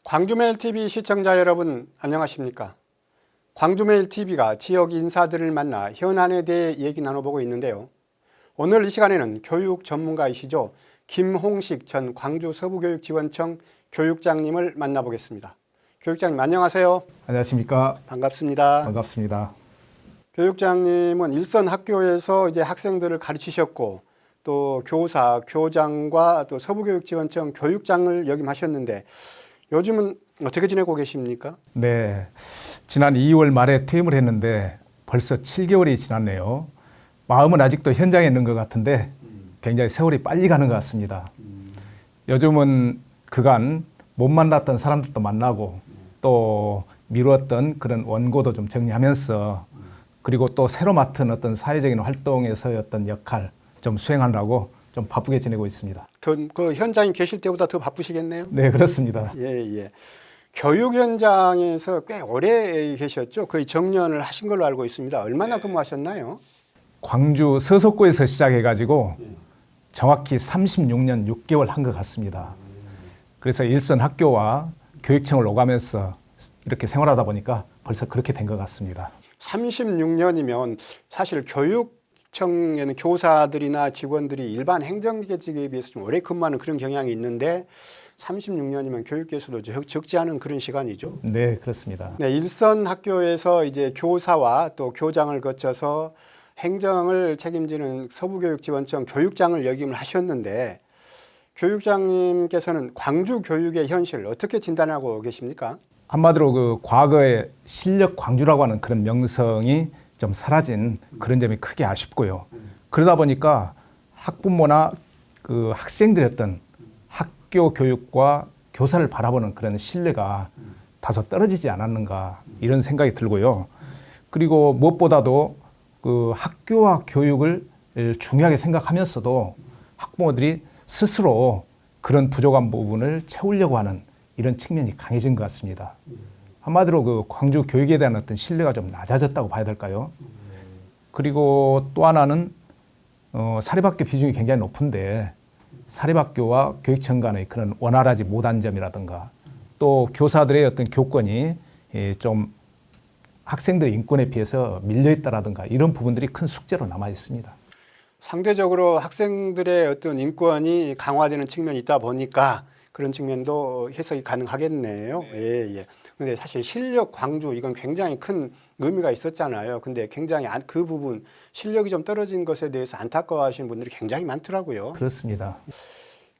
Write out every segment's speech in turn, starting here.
광주메일TV 시청자 여러분 안녕하십니까? 광주메일TV가 지역 인사들을 만나 현안에 대해 얘기 나눠보고 있는데요. 오늘 이 시간에는 교육 전문가이시죠. 김홍식 전 광주 서부교육지원청 교육장님을 만나보겠습니다. 교육장님 안녕하세요. 안녕하십니까? 반갑습니다. 반갑습니다. 교육장님은 일선 학교에서 이제 학생들을 가르치셨고 또 교사, 교장과 또 서부교육지원청 교육장을 역임하셨는데 요즘은 어떻게 지내고 계십니까? 네, 지난 2월 말에 퇴임을 했는데 벌써 7개월이 지났네요. 마음은 아직도 현장에 있는 것 같은데 굉장히 세월이 빨리 가는 것 같습니다. 요즘은 그간 못 만났던 사람들도 만나고 또 미루었던 그런 원고도 좀 정리하면서 그리고 또 새로 맡은 어떤 사회적인 활동에서의 어떤 역할 좀 수행하느라고 좀 바쁘게 지내고 있습니다. 그 현장에 계실 때보다 더 바쁘시겠네요? 네, 그렇습니다. 예. 교육 현장에서 꽤 오래 계셨죠? 거의 정년을 하신 걸로 알고 있습니다. 얼마나 근무하셨나요? 광주 서석구에서 시작해가지고 정확히 36년 6개월 한 것 같습니다. 그래서 일선 학교와 교육청을 오가면서 이렇게 생활하다 보니까 벌써 그렇게 된 것 같습니다. 36년이면 사실 교육청에는 교사들이나 직원들이 일반 행정직에 비해서 좀 오래 근무하는 그런 경향이 있는데 36년이면 교육계에서도 적지 않은 그런 시간이죠. 네, 그렇습니다. 네, 일선 학교에서 이제 교사와 또 교장을 거쳐서 행정을 책임지는 서부교육지원청 교육장을 역임을 하셨는데 교육장님께서는 광주 교육의 현실 어떻게 진단하고 계십니까? 한마디로 그 과거의 실력 광주라고 하는 그런 명성이 좀 사라진 그런 점이 크게 아쉽고요. 그러다 보니까 학부모나 그 학생들의 어떤 학교 교육과 교사를 바라보는 그런 신뢰가 다소 떨어지지 않았는가 이런 생각이 들고요. 그리고 무엇보다도 그 학교와 교육을 중요하게 생각하면서도 학부모들이 스스로 그런 부족한 부분을 채우려고 하는 이런 측면이 강해진 것 같습니다. 한마디로 그 광주 교육에 대한 어떤 신뢰가 좀 낮아졌다고 봐야 될까요? 그리고 또 하나는 사립학교 비중이 굉장히 높은데 사립학교와 교육청 간의 그런 원활하지 못한 점이라든가 또 교사들의 어떤 교권이 좀 학생들 인권에 비해서 밀려있다라든가 이런 부분들이 큰 숙제로 남아 있습니다. 상대적으로 학생들의 어떤 인권이 강화되는 측면이 있다 보니까 그런 측면도 해석이 가능하겠네요. 예. 근데 사실 실력 광주 이건 굉장히 큰 의미가 있었잖아요. 근데 굉장히 그 부분 실력이 좀 떨어진 것에 대해서 안타까워하시는 분들이 굉장히 많더라고요. 그렇습니다.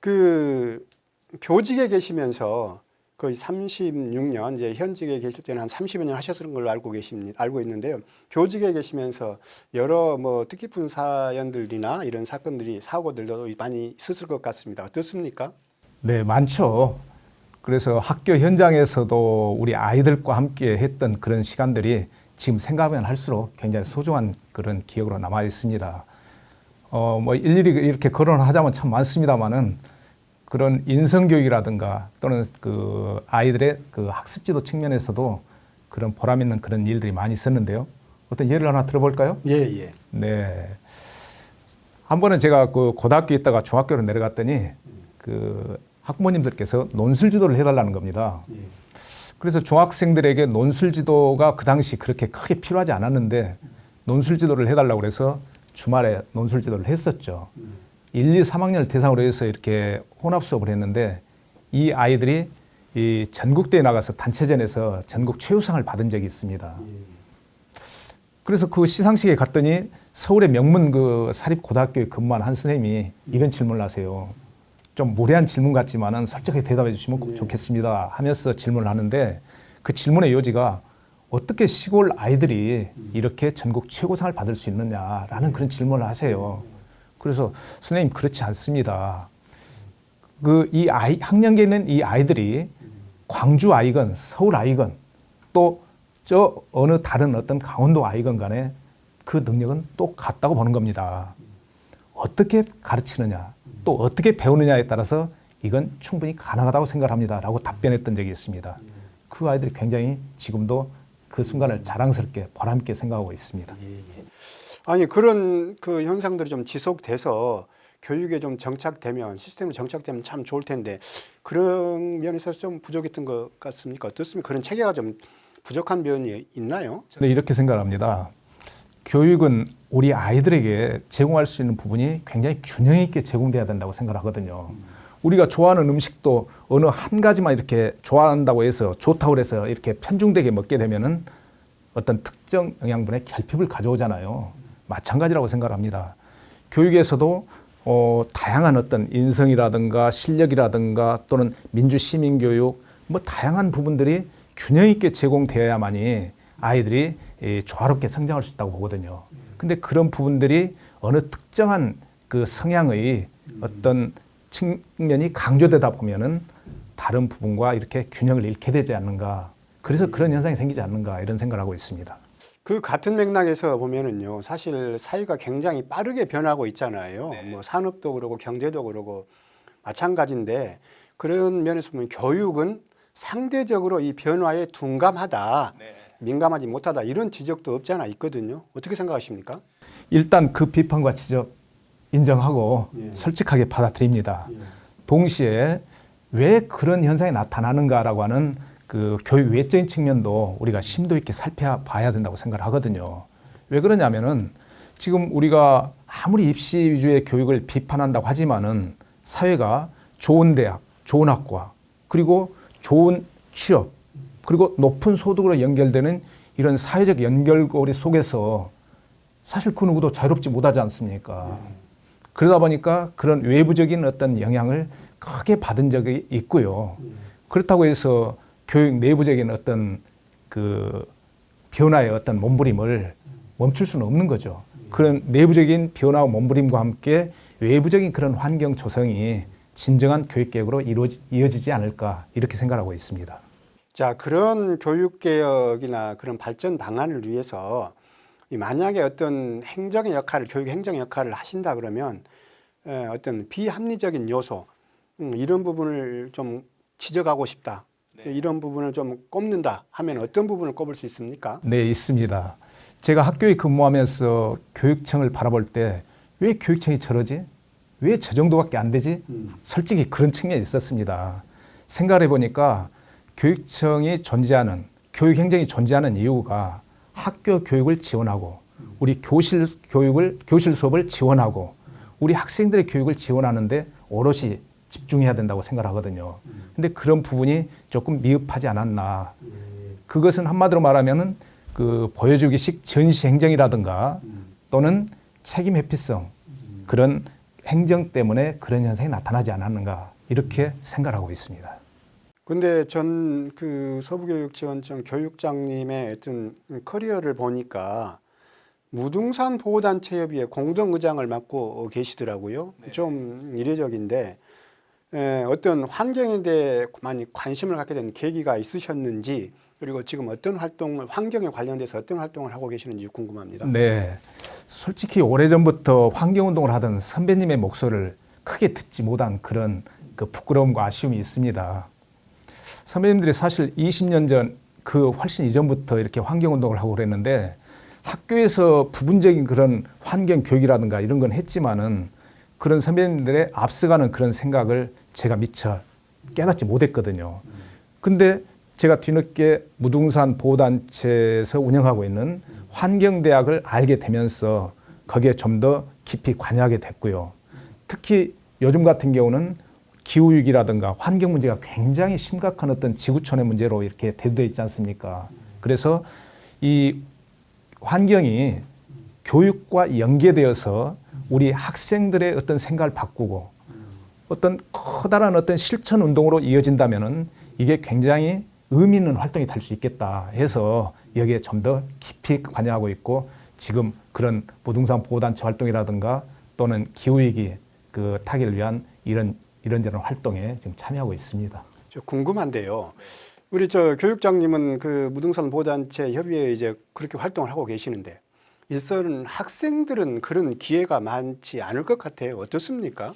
그 교직에 계시면서 거의 36년 이제 현직에 계실 때는 한 30여 년 하셨을 걸로 알고 있는데요. 교직에 계시면서 여러 뭐 뜻깊은 사연들이나 이런 사건들이 사고들도 많이 있었을 것 같습니다. 어떻습니까? 네, 많죠. 그래서 학교 현장에서도 우리 아이들과 함께 했던 그런 시간들이 지금 생각하면 할수록 굉장히 소중한 그런 기억으로 남아 있습니다. 뭐 일일이 이렇게 거론하자면 참 많습니다만은 그런 인성교육이라든가 또는 그 아이들의 그 학습지도 측면에서도 그런 보람 있는 그런 일들이 많이 있었는데요. 어떤 예를 하나 들어볼까요? 예. 네. 한 번은 제가 그 고등학교에 있다가 중학교로 내려갔더니 그 학부모님들께서 논술 지도를 해달라는 겁니다. 그래서 중학생들에게 논술 지도가 그 당시 그렇게 크게 필요하지 않았는데 논술 지도를 해달라고 그래서 주말에 논술 지도를 했었죠. 1, 2, 3학년을 대상으로 해서 이렇게 혼합 수업을 했는데 이 아이들이 이 전국대회 나가서 단체전에서 전국 최우상을 받은 적이 있습니다. 그래서 그 시상식에 갔더니 서울의 명문 그 사립고등학교에 근무한 한 선생님이 이런 질문을 하세요. 좀 무례한 질문 같지만은 솔직하게 대답해 주시면 좋겠습니다 하면서 질문을 하는데 그 질문의 요지가 어떻게 시골 아이들이 이렇게 전국 최고상을 받을 수 있느냐라는 그런 질문을 하세요. 그래서 선생님 그렇지 않습니다. 이 학년기에 있는 이 아이들이 광주 아이건 서울 아이건 또 저 어느 다른 어떤 강원도 아이건 간에 그 능력은 똑같다고 보는 겁니다. 어떻게 가르치느냐 또 어떻게 배우느냐에 따라서 이건 충분히 가능하다고 생각합니다 라고 답변했던 적이 있습니다. 그 아이들이 굉장히 지금도 그 순간을 자랑스럽게 보람있게 생각하고 있습니다. 아니 그런 그 현상들이 좀 지속돼서 교육에 좀 정착되면 시스템이 정착되면 참 좋을 텐데 그런 면에서 좀 부족했던 것 같습니까? 어떻습니까? 그런 체계가 좀 부족한 면이 있나요? 저는 이렇게 생각합니다. 교육은 우리 아이들에게 제공할 수 있는 부분이 굉장히 균형 있게 제공돼야 된다고 생각하거든요. 우리가 좋아하는 음식도 어느 한 가지만 이렇게 좋아한다고 해서 좋다고 해서 이렇게 편중되게 먹게 되면은 어떤 특정 영양분의 결핍을 가져오잖아요. 마찬가지라고 생각합니다. 교육에서도 다양한 어떤 인성이라든가 실력이라든가 또는 민주 시민 교육 뭐 다양한 부분들이 균형 있게 제공되어야만이 아이들이 조화롭게 성장할 수 있다고 보거든요. 근데 그런 부분들이 어느 특정한 그 성향의 어떤 측면이 강조되다 보면은 다른 부분과 이렇게 균형을 잃게 되지 않는가. 그래서 그런 현상이 생기지 않는가 이런 생각을 하고 있습니다. 그 같은 맥락에서 보면은요, 사실 사회가 굉장히 빠르게 변하고 있잖아요. 뭐 산업도 그러고 경제도 그러고 마찬가지인데 그런 면에서 보면 교육은 상대적으로 이 변화에 둔감하다, 민감하지 못하다 이런 지적도 없지 않아 있거든요. 어떻게 생각하십니까? 일단 그 비판과 지적 인정하고 솔직하게 받아들입니다. 동시에 왜 그런 현상이 나타나는가라고 하는 그 교육 외적인 측면도 우리가 심도 있게 살펴봐야 된다고 생각을 하거든요. 왜 그러냐면은 지금 우리가 아무리 입시 위주의 교육을 비판한다고 하지만은 사회가 좋은 대학, 좋은 학과, 그리고 좋은 취업, 그리고 높은 소득으로 연결되는 이런 사회적 연결고리 속에서 사실 그 누구도 자유롭지 못하지 않습니까? 그러다 보니까 그런 외부적인 어떤 영향을 크게 받은 적이 있고요. 그렇다고 해서 교육 내부적인 어떤 그 변화의 어떤 몸부림을 멈출 수는 없는 거죠. 그런 내부적인 변화와 몸부림과 함께 외부적인 그런 환경 조성이 진정한 교육개혁으로 이어지지 않을까 이렇게 생각하고 있습니다. 자, 그런 교육개혁이나 그런 발전 방안을 위해서 만약에 어떤 행정의 역할을, 교육 행정의 역할을 하신다 그러면 어떤 비합리적인 요소, 이런 부분을 좀 지적하고 싶다. 이런 부분을 좀 꼽는다 하면 어떤 부분을 꼽을 수 있습니까? 네, 있습니다. 제가 학교에 근무하면서 교육청을 바라볼 때 왜 교육청이 저러지? 왜 저 정도밖에 안 되지? 솔직히 그런 측면이 있었습니다. 생각을 해보니까 교육청이 존재하는, 교육행정이 존재하는 이유가 학교 교육을 지원하고 우리 교실 수업을 지원하고 우리 학생들의 교육을 지원하는데 오롯이 집중해야 된다고 생각하거든요. 근데 그런 부분이 조금 미흡하지 않았나. 그것은 한마디로 말하면은 그 보여주기식 전시 행정이라든가 또는 책임 회피성 그런 행정 때문에 그런 현상이 나타나지 않았는가 이렇게 생각하고 있습니다. 근데 전 그 서부교육지원청 교육장님의 어떤 커리어를 보니까 무등산 보호단체협의회 공동의장을 맡고 계시더라고요. 좀 이례적인데 어떤 환경에 대해 많이 관심을 갖게 된 계기가 있으셨는지 그리고 지금 어떤 활동을 환경에 관련돼서 어떤 활동을 하고 계시는지 궁금합니다. 네, 솔직히 오래전부터 환경운동을 하던 선배님의 목소리를 크게 듣지 못한 그런 그 부끄러움과 아쉬움이 있습니다. 선배님들이 사실 20년 전 그 훨씬 이전부터 이렇게 환경운동을 하고 그랬는데 학교에서 부분적인 그런 환경 교육이라든가 이런 건 했지만은 그런 선배님들의 앞서가는 그런 생각을 제가 미처 깨닫지 못했거든요. 근데 제가 뒤늦게 무등산 보호단체에서 운영하고 있는 환경대학을 알게 되면서 거기에 좀 더 깊이 관여하게 됐고요. 특히 요즘 같은 경우는 기후위기라든가 환경 문제가 굉장히 심각한 어떤 지구촌의 문제로 이렇게 대두되어 있지 않습니까? 그래서 이 환경이 교육과 연계되어서 우리 학생들의 어떤 생각을 바꾸고 어떤 커다란 어떤 실천 운동으로 이어진다면은 이게 굉장히 의미 있는 활동이 될 수 있겠다 해서 여기에 좀 더 깊이 관여하고 있고 지금 그런 무등산 보호단체 활동이라든가 또는 기후위기 그 타개를 위한 이런저런 활동에 지금 참여하고 있습니다. 저 궁금한데요. 우리 저 교육장님은 그 무등산 보호단체 협의회에 이제 그렇게 활동을 하고 계시는데 일선 학생들은 그런 기회가 많지 않을 것 같아요. 어떻습니까?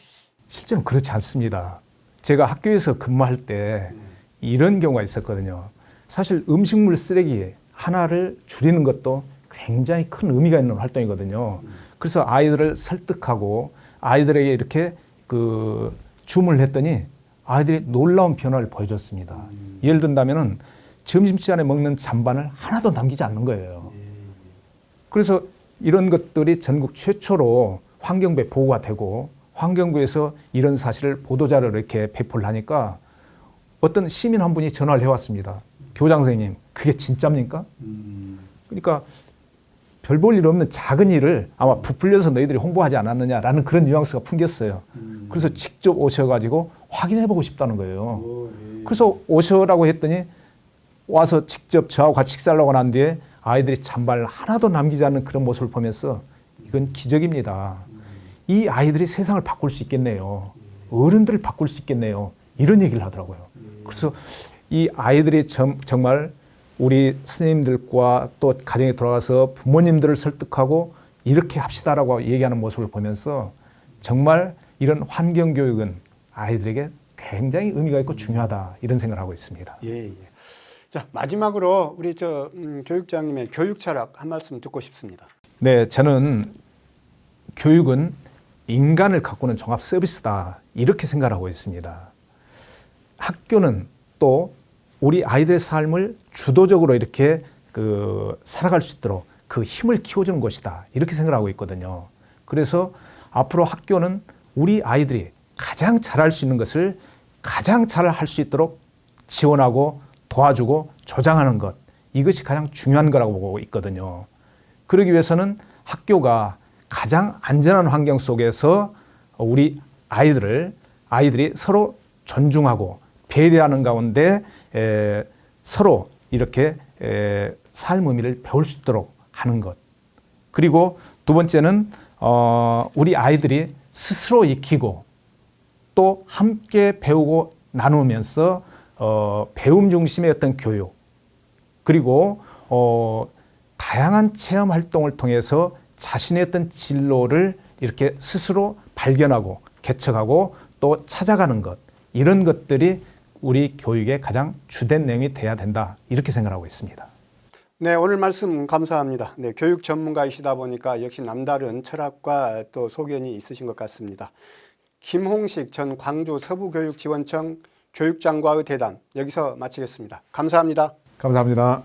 실제로 그렇지 않습니다. 제가 학교에서 근무할 때 이런 경우가 있었거든요. 사실 음식물 쓰레기 하나를 줄이는 것도 굉장히 큰 의미가 있는 활동이거든요. 그래서 아이들을 설득하고 아이들에게 이렇게 그 주문을 했더니 아이들이 놀라운 변화를 보여줬습니다. 예를 든다면은 점심시간에 먹는 잔반을 하나도 남기지 않는 거예요. 그래서 이런 것들이 전국 최초로 환경부에 보고가 되고 환경부에서 이런 사실을 보도자료를 이렇게 배포를 하니까 어떤 시민 한 분이 전화를 해왔습니다. 교장 선생님, 그게 진짜입니까? 그러니까 별 볼 일 없는 작은 일을 아마 부풀려서 너희들이 홍보하지 않았느냐라는 그런 뉘앙스가 풍겼어요. 그래서 직접 오셔가지고 확인해보고 싶다는 거예요. 그래서 오셔라고 했더니 와서 직접 저하고 같이 식사를 하고 난 뒤에 아이들이 잔반을 하나도 남기지 않는 그런 모습을 보면서 이건 기적입니다. 이 아이들이 세상을 바꿀 수 있겠네요. 어른들을 바꿀 수 있겠네요. 이런 얘기를 하더라고요. 그래서 이 아이들이 정말 우리 스님들과 또 가정에 돌아가서 부모님들을 설득하고 이렇게 합시다라고 얘기하는 모습을 보면서 정말 이런 환경교육은 아이들에게 굉장히 의미가 있고 중요하다 이런 생각을 하고 있습니다. 예, 예. 자, 마지막으로 우리 교육장님의 교육 철학 한 말씀 듣고 싶습니다. 네, 저는 교육은 인간을 가꾸는 종합 서비스다 이렇게 생각하고 있습니다. 학교는 또 우리 아이들의 삶을 주도적으로 이렇게 살아갈 수 있도록 그 힘을 키워주는 곳이다 이렇게 생각하고 있거든요. 그래서 앞으로 학교는 우리 아이들이 가장 잘할 수 있는 것을 가장 잘 할 수 있도록 지원하고 도와주고 조장하는 것 이것이 가장 중요한 거라고 보고 있거든요. 그러기 위해서는 학교가 가장 안전한 환경 속에서 우리 아이들이 서로 존중하고 배려하는 가운데 서로 이렇게 삶 의미를 배울 수 있도록 하는 것. 그리고 두 번째는 우리 아이들이 스스로 익히고 또 함께 배우고 나누면서 배움 중심의 어떤 교육 그리고 다양한 체험 활동을 통해서 자신의 어떤 진로를 이렇게 스스로 발견하고 개척하고 또 찾아가는 것 이런 것들이 우리 교육의 가장 주된 내용이 돼야 된다 이렇게 생각하고 있습니다. 네, 오늘 말씀 감사합니다. 네, 교육 전문가이시다 보니까 역시 남다른 철학과 또 소견이 있으신 것 같습니다. 김홍식 전 광주 서부교육지원청 교육장과의 대담 여기서 마치겠습니다. 감사합니다. 감사합니다.